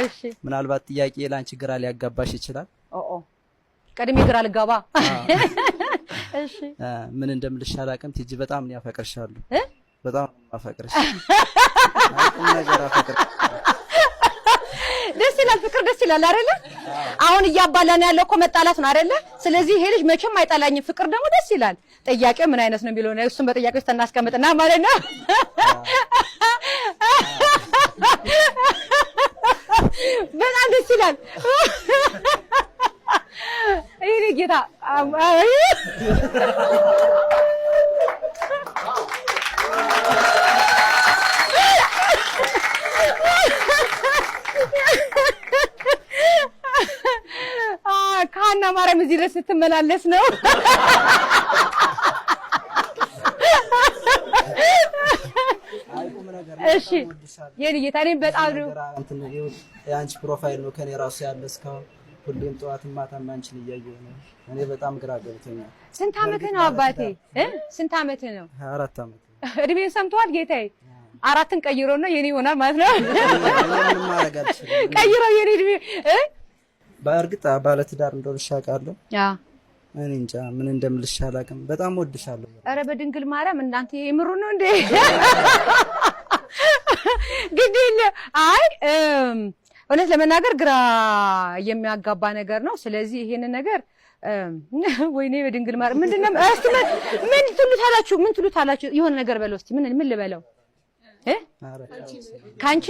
እሺ ምናልባት ጥያቄ ላንቺ ግራ ሊያጋባሽ ይችላል። ቀድሜ ግራ ልጋባ። እሺ ምን እንደምልሽ አላውቅም። ቲጂ በጣም ነው ያፈቅርሻለሁ። በጣም አፈቅርሽ። ነገር አፈቅር ደስ ይላል። ፍቅር ደስ ይላል አይደለ? አሁን እያባላን ያለው እኮ መጣላት ነው አይደለ? ስለዚህ ይሄ ልጅ መቼም አይጣላኝም። ፍቅር ደግሞ ደስ ይላል። ጥያቄው ምን አይነት ነው የሚለው ነው። እሱን በጥያቄው ውስጥ እናስቀምጥና ማለት ነው። በጣም ደስ ይላል። ይሄ ጌታ ካና ማርያም እዚህ ድረስ ስትመላለስ ነው። እሺ የኔ ጌታ እኔም በጣም ነው እንትን የአንቺ ፕሮፋይል ነው ከኔ ራሱ ያለ እስካሁን ሁሌም ጠዋትም ማታም አንቺን እያየሁ ነው። እኔ በጣም ግራ ገብቶኛል። ስንት ዓመት ነው አባቴ? ስንት ዓመት ነው? 24 ዓመት። እድሜን ሰምተዋል ጌታዬ? አራትን ቀይሮ ነው የኔ ይሆናል ማለት ነው። ምንም ማድረግ አልችልም። ቀይሮ የኔ እድሜ በእርግጥ ባለትዳር እንደሆንሽ አውቃለሁ። እኔ እንጃ ምን እንደምልሽ አላውቅም። በጣም ወድሻለሁ። ኧረ በድንግል ማርያም እናንተ የምሩ ነው እንዴ? ግዴለ አይ እውነት ለመናገር ግራ የሚያጋባ ነገር ነው። ስለዚህ ይሄን ነገር ወይኔ በድንግል ማርያም ምንድነው? እስቲ ምን ትሉታላችሁ? ምን ትሉታላችሁ? የሆነ ነገር በለው እስቲ ምን ልበለው? ካንቺ